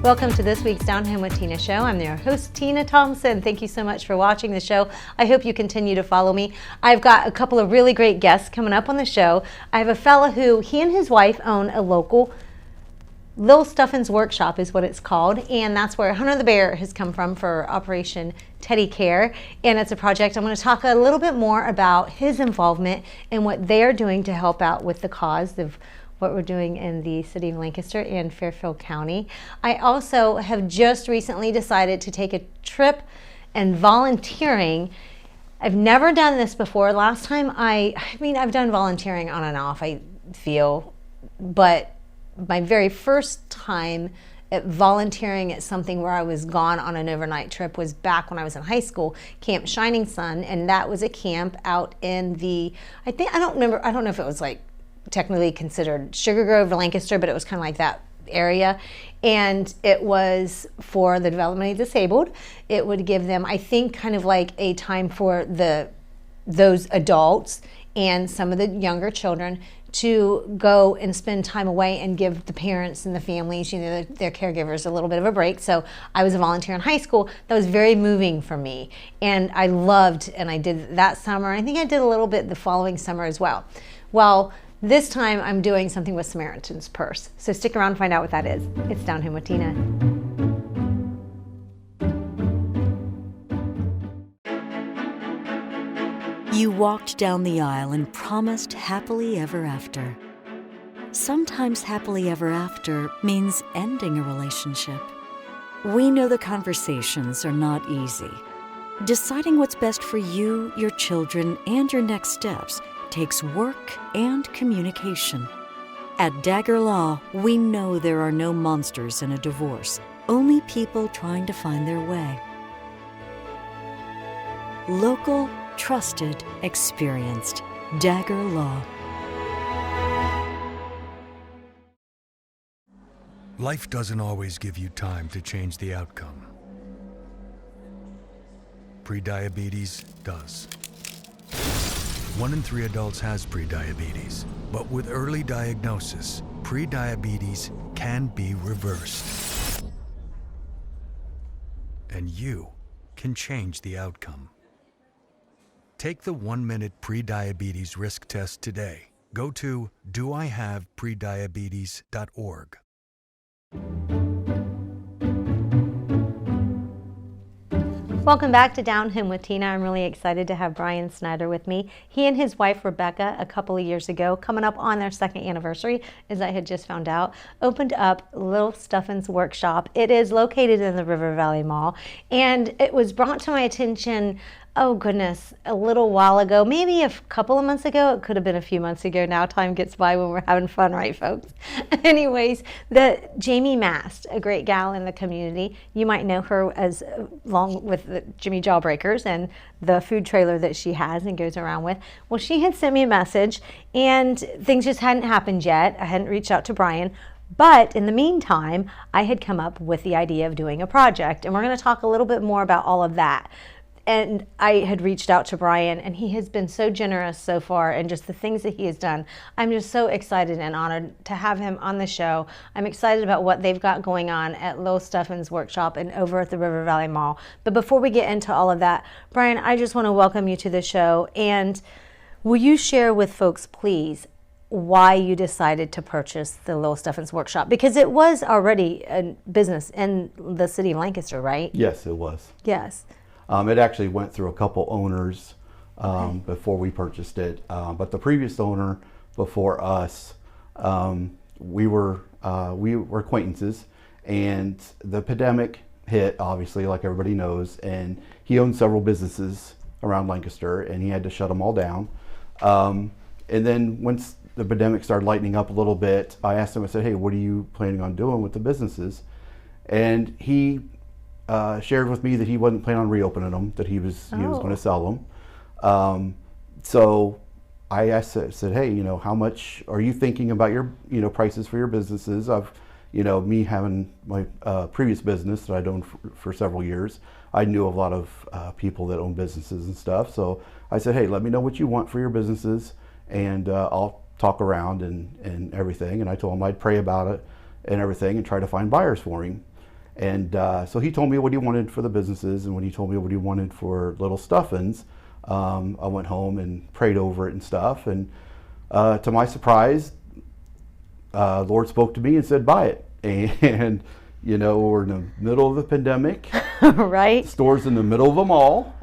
Welcome to this week's Down Home with Tina show. I'm your host, Tina Thompson. Thank you so much for watching the show. I hope you continue to follow me. I've got a couple of really great guests coming up on the show. I have a fella who, he and his wife own a local Lil Stuffins Workshop is what it's called, and that's where Hunter the Bear has come from for Operation Teddy Care, and it's a project. I'm going to talk a little bit more about his involvement and what they're doing to help out with the cause of what we're doing in the city of Lancaster and Fairfield County. I also have just recently decided to take a trip and volunteering. I've never done this before. Last time I mean, I've done volunteering on and off, I feel, but my very first time at volunteering at something where I was gone on an overnight trip was back when I was in high school, Camp Shining Sun, and that was a camp out in the, I don't know if it was like technically considered Sugar Grove or Lancaster, but it was kind of like that area, and it was for the developmentally disabled. It would give them, I think, kind of like a time for those adults and some of the younger children to go and spend time away and give the parents and the families, you know, their caregivers a little bit of a break. So I was a volunteer in high school. That was very moving for me, and I loved, and I did that summer. I think I did a little bit the following summer as well. Well, this time I'm doing something with Samaritan's Purse. So stick around and find out what that is. It's Down Home with Tina. You walked down the aisle and promised happily ever after. Sometimes happily ever after means ending a relationship. We know the conversations are not easy. Deciding what's best for you, your children, and your next steps takes work and communication. At Dagger Law, we know there are no monsters in a divorce, only people trying to find their way. Local, trusted, experienced. Dagger Law. Life doesn't always give you time to change the outcome. Prediabetes does. 1 in 3 adults has prediabetes, but with early diagnosis, prediabetes can be reversed. And you can change the outcome. Take the 1-minute prediabetes risk test today. Go to doihaveprediabetes.org. Welcome back to Down Home with Tina. I'm really excited to have Brian Snyder with me. He and his wife, Rebecca, a couple of years ago, coming up on their 2nd anniversary, as I had just found out, opened up Lil Stuffins Workshop. It is located in the River Valley Mall, and it was brought to my attention, oh goodness, a little while ago, maybe a couple of months ago. It could have been a few months ago now. Time gets by when we're having fun, right, folks? Anyways, Jamie Mast, a great gal in the community. You might know her as along with the Jimmy Jawbreakers and the food trailer that she has and goes around with. Well, she had sent me a message, and things just hadn't happened yet. I hadn't reached out to Brian. But in the meantime, I had come up with the idea of doing a project, and we're going to talk a little bit more about all of that. And I had reached out to Brian, and he has been so generous so far, and just the things that he has done. I'm just so excited and honored to have him on the show. I'm excited about what they've got going on at Lil Stuffins Workshop and over at the River Valley Mall. But before we get into all of that, Brian, I just want to welcome you to the show. And will you share with folks, please, why you decided to purchase the Lil Stuffins Workshop? Because it was already a business in the city of Lancaster, right? Yes, it was. Yes. It actually went through a couple owners before we purchased it, but the previous owner before us, we were acquaintances, and the pandemic hit, obviously, like everybody knows, and he owned several businesses around Lancaster, and he had to shut them all down. And then once the pandemic started lightening up a little bit, I asked him, I said, hey, what are you planning on doing with the businesses? And he shared with me that he wasn't planning on reopening them, that he was going to sell them. So I said, hey, how much are you thinking about your, prices for your businesses? I've, me having my previous business that I'd owned for several years, I knew a lot of people that own businesses and stuff. So I said, hey, let me know what you want for your businesses, and I'll talk around and everything. And I told him I'd pray about it and everything and try to find buyers for him. And so he told me what he wanted for the businesses, and when he told me what he wanted for Little Stuffins, I went home and prayed over it and stuff. And to my surprise, Lord spoke to me and said, buy it. And, you know, we're in the middle of a pandemic. Right. Stores in the middle of a mall.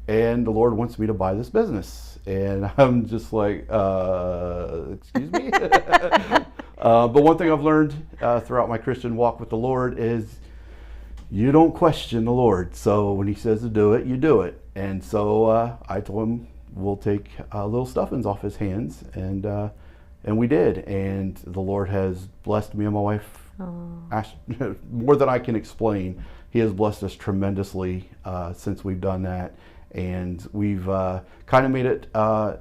And the Lord wants me to buy this business. And I'm just like, excuse me? But one thing I've learned throughout my Christian walk with the Lord is you don't question the Lord. So when he says to do it, you do it. And so I told him we'll take Lil Stuffins off his hands. And we did. And the Lord has blessed me and my wife more than I can explain. He has blessed us tremendously since we've done that. And we've kind of made it,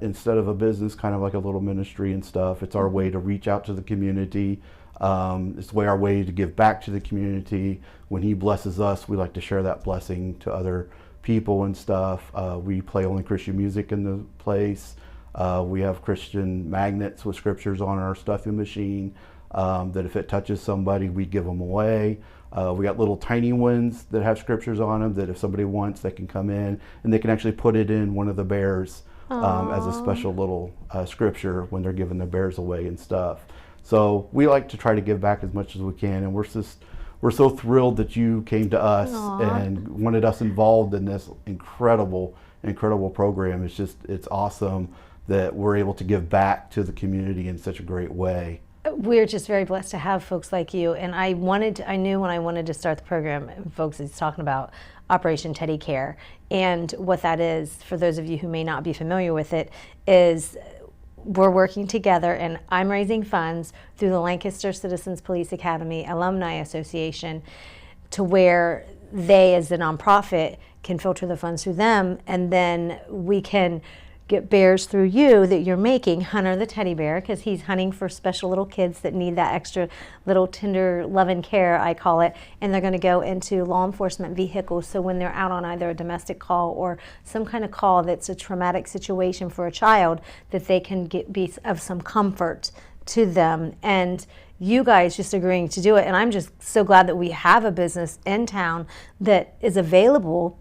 instead of a business, kind of like a little ministry and stuff. It's our way to reach out to the community. It's our way to give back to the community. When he blesses us, we like to share that blessing to other people and stuff. We play only Christian music in the place. We have Christian magnets with scriptures on our stuffing machine that if it touches somebody, we give them away. We got little tiny ones that have scriptures on them that if somebody wants, they can come in and they can actually put it in one of the bears as a special little scripture when they're giving the bears away and stuff. So we like to try to give back as much as we can, and we're so thrilled that you came to us and wanted us involved in this incredible program. It's awesome that we're able to give back to the community in such a great way. We're just very blessed to have folks like you. And I knew when I wanted to start the program, folks, it's talking about Operation Teddy Care. And what that is, for those of you who may not be familiar with it, is we're working together, and I'm raising funds through the Lancaster Citizens Police Academy Alumni Association, to where they, as a nonprofit, can filter the funds through them, and then we can get bears through you that you're making. Hunter the teddy bear, because he's hunting for special little kids that need that extra little tender love and care, I call it, and they're going to go into law enforcement vehicles, so when they're out on either a domestic call or some kind of call that's a traumatic situation for a child, that they can be of some comfort to them. And you guys just agreeing to do it, and I'm just so glad that we have a business in town that is available,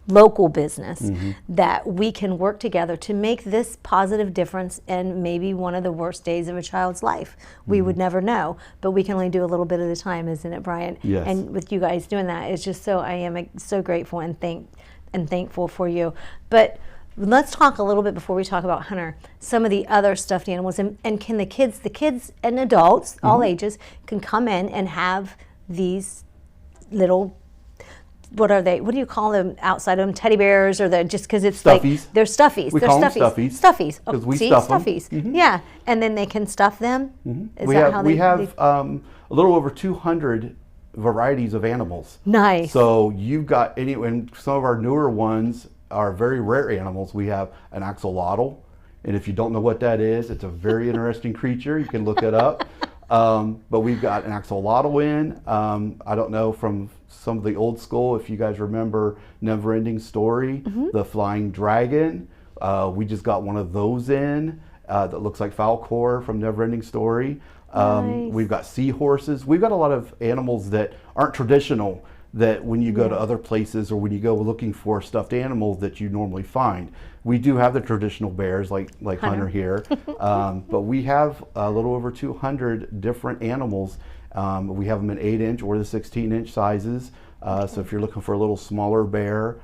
local business, that we can work together to make this positive difference in maybe one of the worst days of a child's life. We would never know, but we can only do a little bit at a time, isn't it, Brian? Yes. And with you guys doing that, it's just so, I am so grateful and thankful for you. But let's talk a little bit, before we talk about Hunter, some of the other stuffed animals, and can the kids and adults, all ages, can come in and have these little, what are they? What do you call them outside of them? Teddy bears, or just because it's Stuffies. Like they're stuffies. We they're call them stuffies. stuffies. Stuffies. Oh, Because we see, stuff 'em. stuffies. Yeah, and then they can stuff them. Is We that have, how we they? have a little over 200 varieties of animals. Nice. So you've got and some of our newer ones are very rare animals. We have an axolotl, and if you don't know what that is, it's a very interesting creature. You can look it up. But we've got an axolotl in. I don't know, from some of the old school, if you guys remember Never-Ending Story, the flying dragon. We just got one of those in that looks like Falcor from Never-Ending Story. Nice. We've got seahorses. We've got a lot of animals that aren't traditional, that when you go to other places or when you go looking for stuffed animals that you normally find. We do have the traditional bears like Hunter here, but we have a little over 200 different animals. We have them in 8-inch or the 16-inch sizes. So if you're looking for a little smaller bear,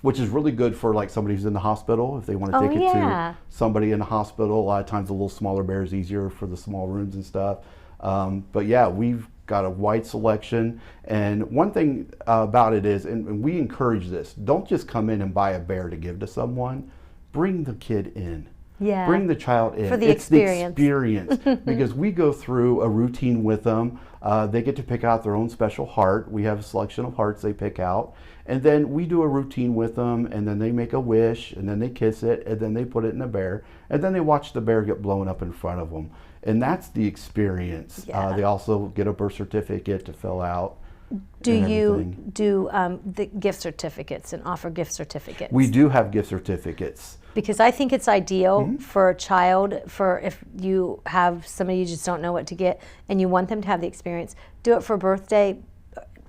which is really good for like somebody who's in the hospital, if they want to take it to somebody in the hospital. A lot of times a little smaller bear is easier for the small rooms and stuff. But yeah, we've got a wide selection. And one thing about it is, and we encourage this, don't just come in and buy a bear to give to someone. Bring the kid in. Yeah. Bring the child in. For the it's experience. the experience. Because we go through a routine with them. They get to pick out their own special heart. We have a selection of hearts they pick out. And then we do a routine with them, and then they make a wish, and then they kiss it, and then they put it in a bear, and then they watch the bear get blown up in front of them. And that's the experience. Yeah. They also get a birth certificate to fill out. Do and you everything. do the gift certificates and offer gift certificates? We do have gift certificates. Because I think it's ideal for a child, for if you have somebody you just don't know what to get and you want them to have the experience, do it for a birthday,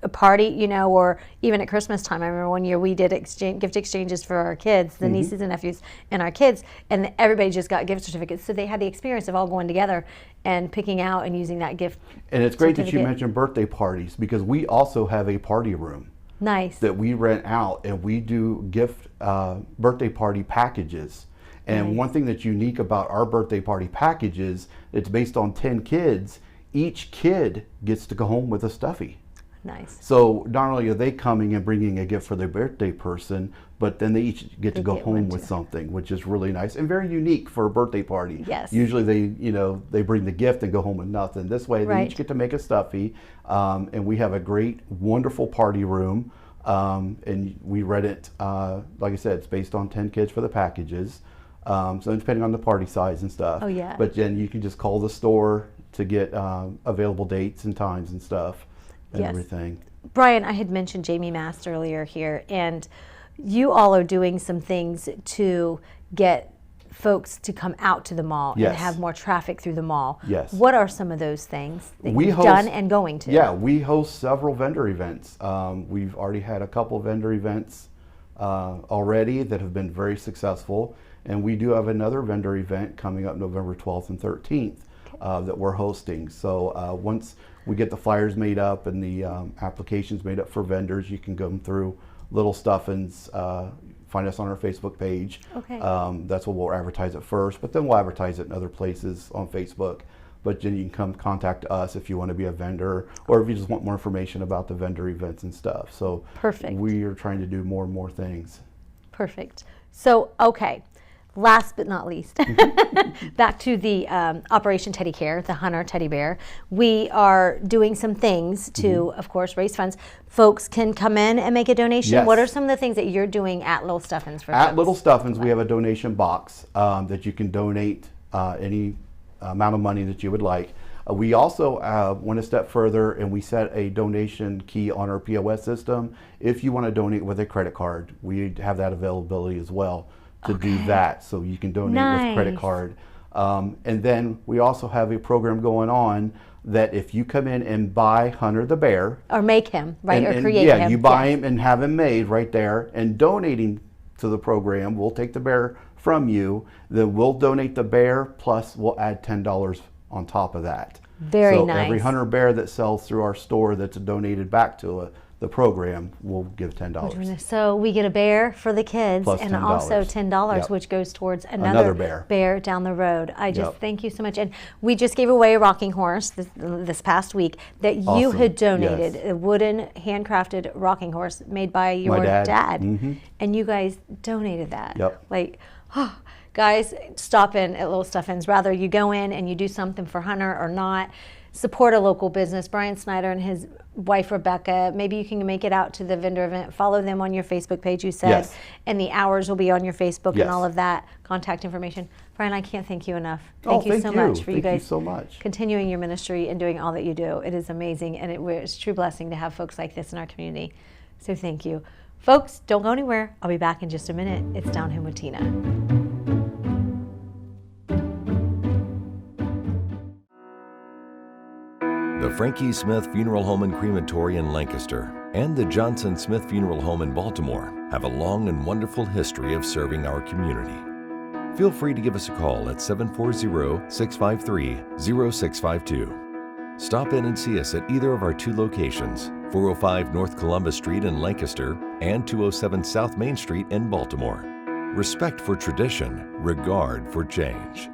a party, you know, or even at Christmas time. I remember one year we did gift exchanges for our kids, the nieces and nephews and our kids, and everybody just got gift certificates. So they had the experience of all going together and picking out and using that gift And it's great that you certificate. mentioned birthday parties, because we also have a party room Nice. that we rent out, and we do gift birthday party packages. And Nice. one thing that's unique about our birthday party packages, it's based on 10 kids. Each kid gets to go home with a stuffy. Nice. So not only are they coming and bringing a gift for their birthday person, but then they each get to go get one home with too. something, which is really nice and very unique for a birthday party. Yes. Usually they bring the gift and go home with nothing. This way they Right. each get to make a stuffy, and we have a great, wonderful party room, and we rent it. Like I said, it's based on 10 kids for the packages. So depending on the party size and stuff. Oh, yeah. But then you can just call the store to get available dates and times and stuff and Yes. everything. Brian, I had mentioned Jamie Mast earlier here, and you all are doing some things to get folks to come out to the mall and Yes. have more traffic through the mall. Yes. What are some of those things that We you've host- done and going to? Yeah, we host several vendor events. We've already had a couple vendor events already that have been very successful, and we do have another vendor event coming up November 12th and 13th that we're hosting. So once we get the flyers made up and the applications made up for vendors, you can go through Lil Stuffins, find us on our Facebook page. Okay. That's where we'll advertise it first, but then we'll advertise it in other places on Facebook. But then you can come contact us if you want to be a vendor, or if you just want more information about the vendor events and stuff. So Perfect. we are trying to do more and more things. Perfect. So, okay, last but not least, back to the Operation Teddy Care, the Hunter teddy bear. We are doing some things to, of course, raise funds. Folks can come in and make a donation. Yes. What are some of the things that you're doing at Lil Stuffins for At folks? Little Stuffins, we have a donation box that you can donate any amount of money that you would like. We also went a step further, and we set a donation key on our POS system. If you want to donate with a credit card, we have that availability as well to do that. So you can donate with credit Nice. card. And then we also have a program going on that if you come in and buy Hunter the bear, Or make him, right? and- or and, create yeah, him. you buy Yes. him and have him made right there, and donating to the program, we'll take the bear from you, then we'll donate the bear, plus we'll add $10 on top of that. Very so nice. every Hunter bear that sells through our store that's donated back to the program, we'll give $10. So we get a bear for the kids Plus and $10. also $10, Yep. which goes towards Another another bear. down the road. I just Yep. thank you so much. And we just gave away a rocking horse this past week that you Awesome. had donated, Yes. a wooden handcrafted rocking horse made by your dad. Mhm. And you guys donated that. Yep. Like, guys, stop in at Lil Stuffins. Rather you go in and you do something for Hunter or not, support a local business. Brian Snyder and his wife Rebecca, maybe you can make it out to the vendor event. Follow them on your Facebook page, you said. Yes. And the hours will be on your Facebook Yes. and all of that. Contact information. Brian, I can't thank you enough. Oh, Thank you so much for you Thank guys so much. continuing your ministry and doing all that you do. It is amazing, and it's a true blessing to have folks like this in our community. So thank you. Folks, don't go anywhere. I'll be back in just a minute. It's Down Home with Tina. The Frankie Smith Funeral Home and Crematory in Lancaster and the Johnson Smith Funeral Home in Baltimore have a long and wonderful history of serving our community. Feel free to give us a call at 740-653-0652. Stop in and see us at either of our two locations, 405 North Columbus Street in Lancaster and 207 South Main Street in Baltimore. Respect for tradition, regard for change.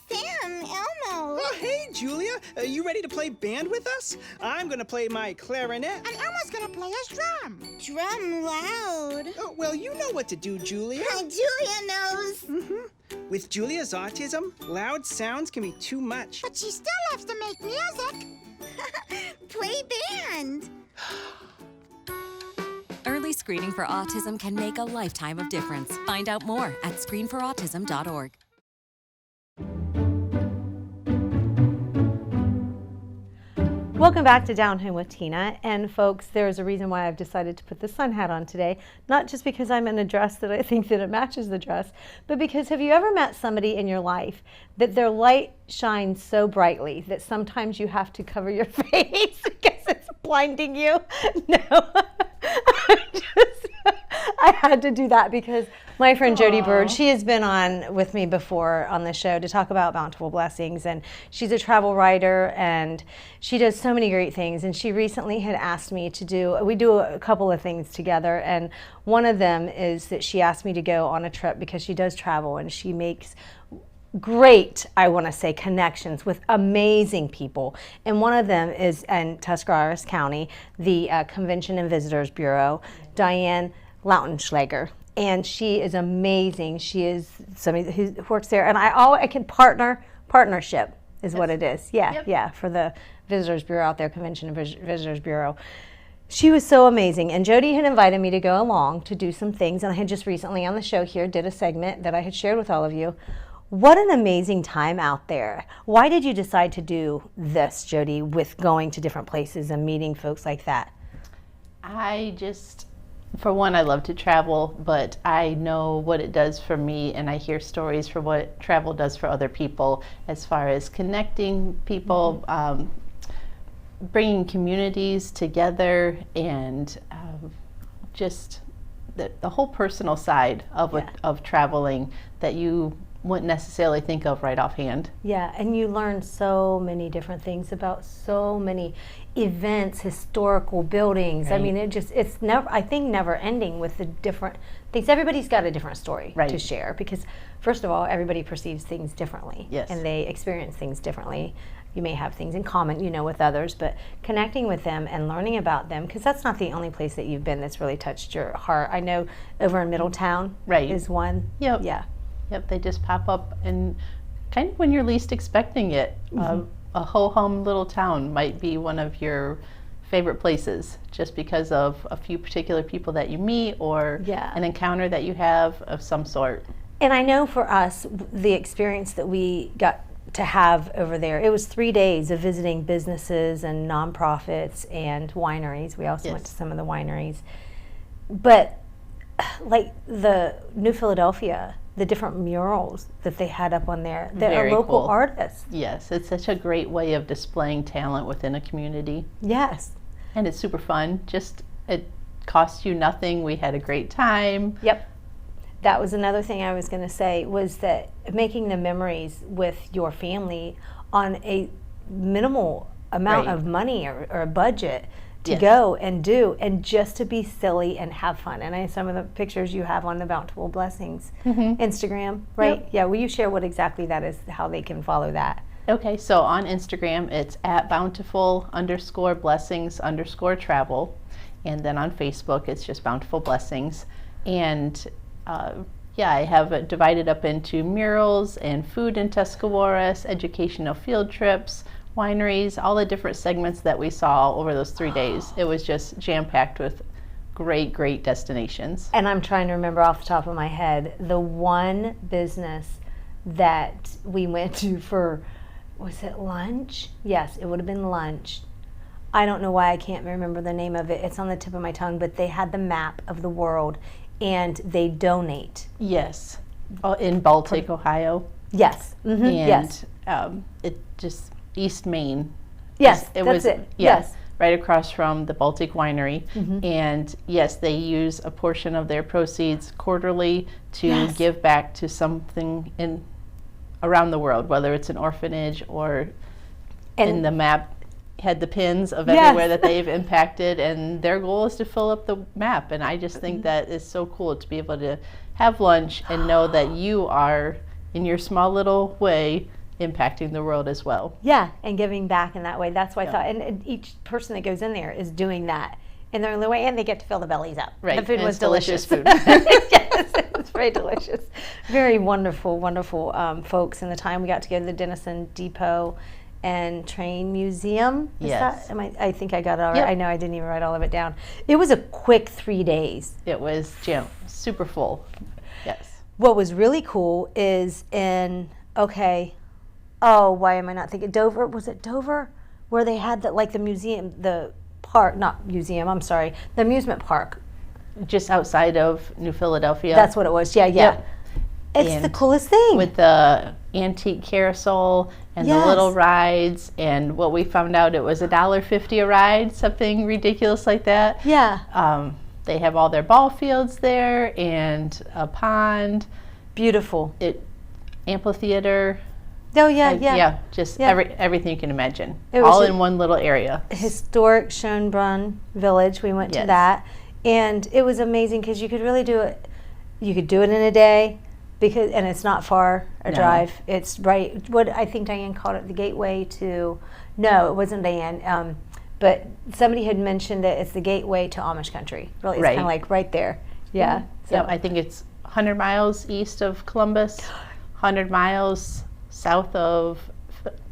Sam, Elmo. Oh, hey, Julia. Are you ready to play band with us? I'm going to play my clarinet. And Elmo's gonna play his drum. Drum loud. Oh, well, you know what to do, Julia. Julia knows. With Julia's autism, loud sounds can be too much. But she still loves to make music. Play band. Early screening for autism can make a lifetime of difference. Find out more at screenforautism.org. Welcome back to Down Home with Tina. And folks, there's a reason why I've decided to put the sun hat on today. Not just because I'm in a dress that I think that it matches the dress, but because have you ever met somebody in your life that their light shines so brightly that sometimes you have to cover your face because it's blinding you? No. I had to do that because my friend Jodi Bird, she has been on with me before on the show to talk about bountiful blessings, and she's a travel writer and she does so many great things. And she recently had asked me to we do a couple of things together, and one of them is that she asked me to go on a trip because she does travel and she makes great, I want to say, connections with amazing people. And one of them is in Tuscarawas County, the Convention and Visitors Bureau, Diane Lautenschlager. And she is amazing. She is somebody who works there. And I can partnership is what it is. Yeah, yeah, for the Visitors Bureau out there, Convention and Visitors Bureau. She was so amazing. And Jodi had invited me to go along to do some things. And I had just recently on the show here did a segment that I had shared with all of you. What an amazing time out there. Why did you decide to do this, Jodi, with going to different places and meeting folks like that? For one, I love to travel, but I know what it does for me, and I hear stories for what travel does for other people as far as connecting people, bringing communities together, and just the whole personal side of traveling that you wouldn't necessarily think of right offhand. Yeah, and you learn so many different things about so many events, historical buildings. Right. I mean, it's never, I think, never ending with the different things. Everybody's got a different story to share because, first of all, everybody perceives things differently. Yes. And they experience things differently. You may have things in common, with others, but connecting with them and learning about them, because that's not the only place that you've been that's really touched your heart. I know over in Middletown is one. Yep. Yeah. Yep, they just pop up and kind of when you're least expecting it. A ho-hum little town might be one of your favorite places just because of a few particular people that you meet or an encounter that you have of some sort. And I know for us, the experience that we got to have over there, it was 3 days of visiting businesses and nonprofits and wineries. We also went to some of the wineries. But like the New Philadelphia, the different murals that they had up on there that are local artists. Yes, it's such a great way of displaying talent within a community. Yes. And it's super fun. It costs you nothing. We had a great time. Yep. That was another thing I was going to say, was that making the memories with your family on a minimal amount of money or a budget to go and do, and just to be silly and have fun. And some of the pictures you have on the Bountiful Blessings Instagram, right? Yep. Yeah, will you share what exactly that is, how they can follow that? Okay, so on Instagram, it's at bountiful_blessings_travel. And then on Facebook, it's just Bountiful Blessings. And I have it divided up into murals and food in Tuscarawas, educational field trips, wineries, all the different segments that we saw over those 3 days. It was just jam-packed with great destinations. And I'm trying to remember off the top of my head, the one business that we went to for, was it lunch? Yes, it would have been lunch. I don't know why I can't remember the name of it. It's on the tip of my tongue, but they had the map of the world and they donate. Yes, in Baltic, Ohio. Yes, and it just, East Main. Yes, that's it. Yes. Right across from the Baltic Winery. And yes, they use a portion of their proceeds quarterly to give back to something around the world, whether it's an orphanage or in the map had the pins of everywhere that they've impacted, and their goal is to fill up the map. And I just think that is so cool to be able to have lunch and know that you are, in your small little way, impacting the world as well. Yeah, and giving back in that way. That's why I thought, and each person that goes in there is doing that in their own way, and they get to fill the bellies up. Right. The food was delicious. Food. Yes, it's very delicious. Very wonderful folks. And the time we got to go to the Denison Depot and Train Museum. I think I got it all right. Yep. I know I didn't even write all of it down. It was a quick 3 days. It was super full. Yes. What was really cool is why am I not thinking? Dover? Was it Dover? where they had the museum, the park, not museum, I'm sorry, the amusement park. Just outside of New Philadelphia. That's what it was. Yeah, yeah. Yep. It's And the coolest thing. with the antique carousel and the little rides, and what we found out, it was $1.50 a ride, something ridiculous like that. Yeah. They have all their ball fields there and a pond. Beautiful. Amphitheater. Oh, yeah. Just Yeah. everything you can imagine. It was All a- in one little area. Historic Schönbrunn Village. We went to Yes. that, and it was amazing because you could really do it. You could do it in a day, and it's not far a No. drive. It's right. What I think Diane called it, the gateway to. No, it wasn't Diane. But somebody had mentioned that it's the gateway to Amish country. Really, it's kind of like right there. Yeah. So Yeah, I think it's 100 miles east of Columbus, 100 miles south of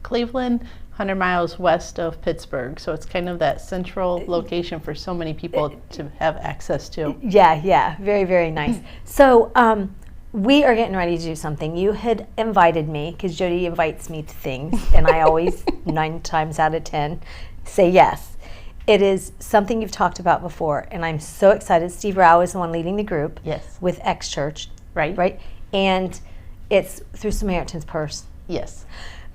Cleveland, 100 miles west of Pittsburgh. So it's kind of that central location for so many people to have access to. Yeah. Very, very nice. So we are getting ready to do something. You had invited me, because Jodi invites me to things, and I always, 9 times out of 10, say yes. It is something you've talked about before, and I'm so excited. Steve Rao is the one leading the group. Yes. With X Church. Right. And it's through Samaritan's Purse. Yes.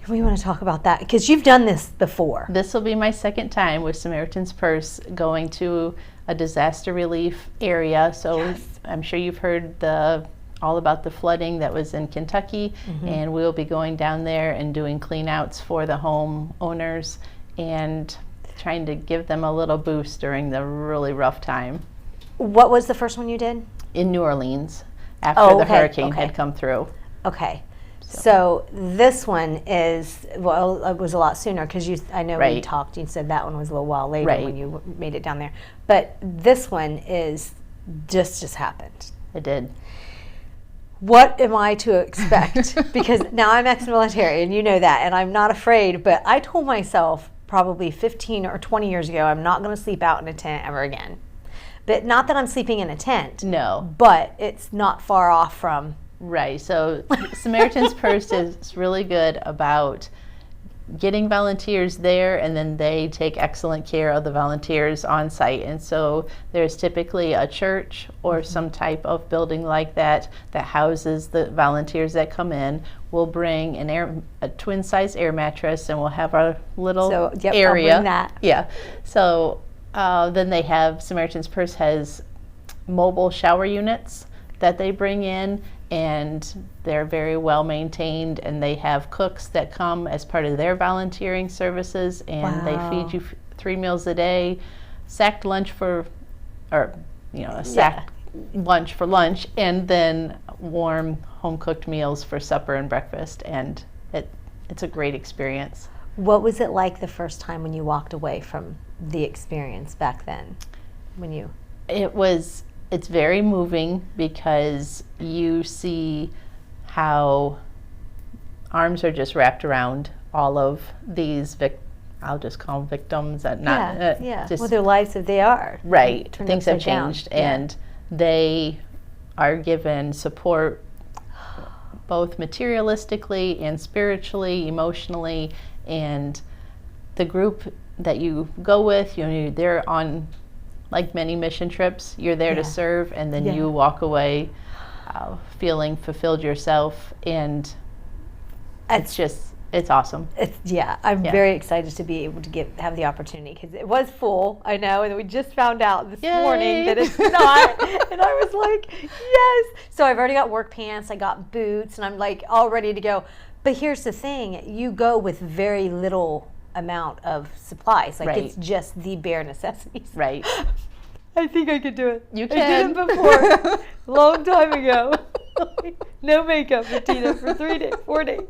We want to talk about that, because you've done this before. This will be my second time with Samaritan's Purse going to a disaster relief area. So I'm sure you've heard all about the flooding that was in Kentucky, and we'll be going down there and doing clean outs for the home owners and trying to give them a little boost during the really rough time. What was the first one you did? In New Orleans, after the hurricane had come through. Okay. So this one is, well, it was a lot sooner, because I know we talked, you said that one was a little while later when you made it down there. But this one is just happened. It did. What am I to expect? Because now I'm ex-military, and you know that, and I'm not afraid, but I told myself probably 15 or 20 years ago, I'm not going to sleep out in a tent ever again. But not that I'm sleeping in a tent. No. But it's not far off from. Right. So Samaritan's Purse is really good about getting volunteers there, and then they take excellent care of the volunteers on site. And so there's typically a church or some type of building like that houses the volunteers that come in. We'll bring a twin-size air mattress, and we'll have our little area. I'll bring that. Yeah. So then they have, Samaritan's Purse has mobile shower units that they bring in, and they're very well maintained, and they have cooks that come as part of their volunteering services, and they feed you 3 meals a day, sacked lunch lunch for lunch, and then warm home-cooked meals for supper and breakfast, and it's a great experience. What was it like the first time when you walked away from the experience back then? It's very moving, because you see how arms are just wrapped around all of these I'll just call them victims. Well, their lives, if they are. Right. Things have changed, and they are given support both materialistically and spiritually, emotionally, and the group that you go with, they're on, like many mission trips, you're there to serve, and then you walk away feeling fulfilled yourself, and it's awesome. I'm very excited to be able to have the opportunity, because it was full, I know, and we just found out this morning that it's not, and I was like, yes. So I've already got work pants, I got boots, and I'm like all ready to go. But here's the thing, you go with very little amount of supplies. It's just the bare necessities. Right. I think I could do it. You can. I did it before, long time ago. No makeup for Tina for 4 days.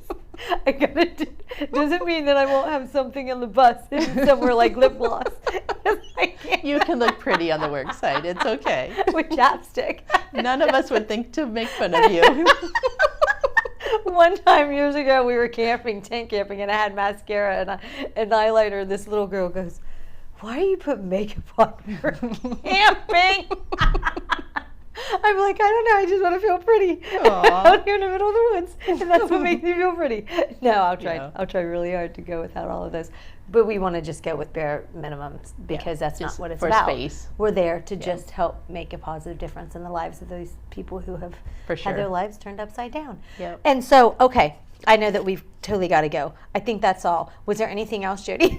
I gotta do. Doesn't mean that I won't have something on the bus somewhere like lip gloss. You can look pretty on the work site. It's okay. With chapstick. None of us would think to make fun of you. One time years ago, we were tent camping, and I had mascara and eyeliner, and this little girl goes, "Why do you put makeup on for camping?" I'm like, I don't know, I just want to feel pretty out here in the middle of the woods, and that's what makes me feel pretty. No, I'll try. Yeah. I'll try really hard to go without all of those. But we want to just go with bare minimums because that's not just what it's for about. space. We're there to just help make a positive difference in the lives of those people who have For sure. had their lives turned upside down. Yep. And so, okay, I know that we've totally got to go. I think that's all. Was there anything else, Jodi?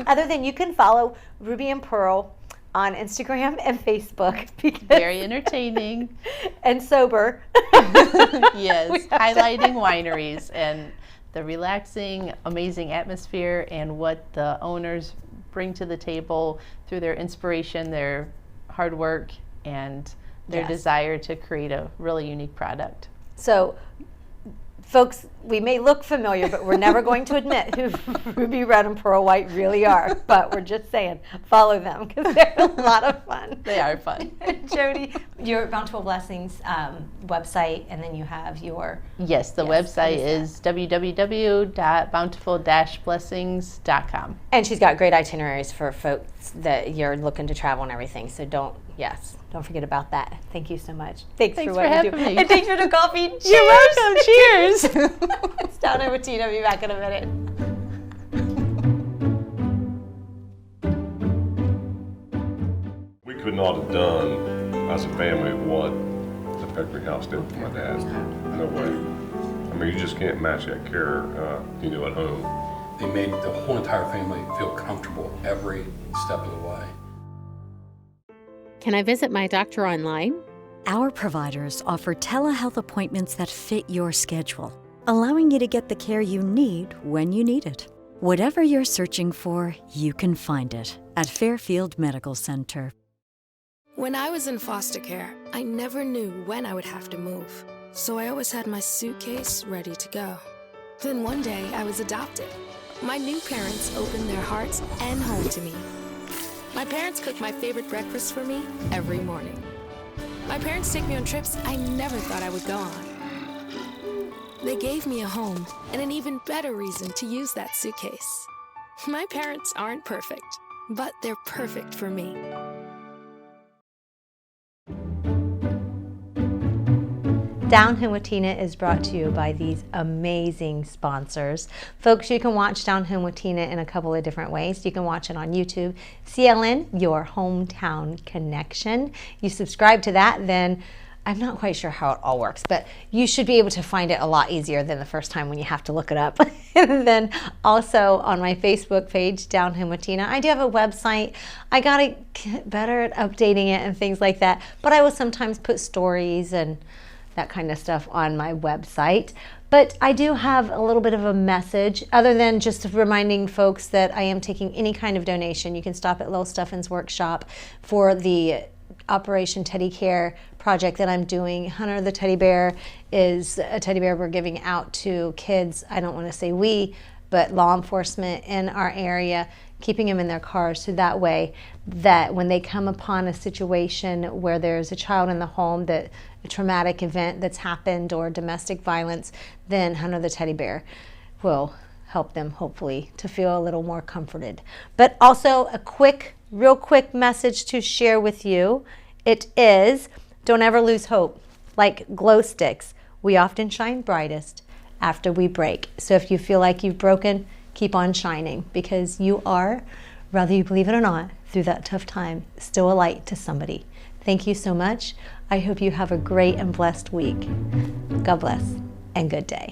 Other than you can follow Ruby and Pearl on Instagram and Facebook. Very entertaining. And sober. Yes, highlighting wineries and the relaxing, amazing atmosphere and what the owners bring to the table through their inspiration, their hard work, and their Yes. desire to create a really unique product. So, folks, we may look familiar, but we're never going to admit who Ruby Red and Pearl White really are. But we're just saying, follow them because they're a lot of fun. They are fun. Jodi, your Bountiful Blessings website, and then you have your... Yes, the website is www.bountiful-blessings.com. And she's got great itineraries for folks that you're looking to travel and everything. So don't forget about that. Thank you so much. Thanks Thanks for for what you having do. me. And thanks for the coffee. Cheers. You're welcome. Cheers. It's down over Tina. I'll be back in a minute. We could not have done as a family what the Factory House did for my dad. No way. I mean, you just can't match that care, at home. They made the whole entire family feel comfortable every step of the way. Can I visit my doctor online? Our providers offer telehealth appointments that fit your schedule, allowing you to get the care you need when you need it. Whatever you're searching for, you can find it at Fairfield Medical Center. When I was in foster care, I never knew when I would have to move, so I always had my suitcase ready to go. Then one day, I was adopted. My new parents opened their hearts and home to me. My parents cook my favorite breakfast for me every morning. My parents take me on trips I never thought I would go on. They gave me a home and an even better reason to use that suitcase. My parents aren't perfect, but they're perfect for me. Down Home with Tina is brought to you by these amazing sponsors. Folks, you can watch Down Home with Tina in a couple of different ways. You can watch it on YouTube, CLN, Your Hometown Connection. You subscribe to that, then I'm not quite sure how it all works, but you should be able to find it a lot easier than the first time when you have to look it up. And then also on my Facebook page, Down Home with Tina, I do have a website. I gotta get better at updating it and things like that, but I will sometimes put stories and that kind of stuff on my website. But I do have a little bit of a message, other than just reminding folks that I am taking any kind of donation. You can stop at Lil Stuffins Workshop for the Operation Teddy Care project that I'm doing. Hunter the teddy bear is a teddy bear we're giving out to kids. I don't want to say we, but law enforcement in our area, keeping them in their cars so that way that when they come upon a situation where there's a child in the home, that a traumatic event that's happened or domestic violence, then Hunter the teddy bear will help them hopefully to feel a little more comforted. But also a real quick message to share with you. It is, don't ever lose hope. Like glow sticks, we often shine brightest after we break. So if you feel like you've broken, keep on shining, because you are, whether you believe it or not, through that tough time, still a light to somebody. Thank you so much. I hope you have a great and blessed week. God bless and good day.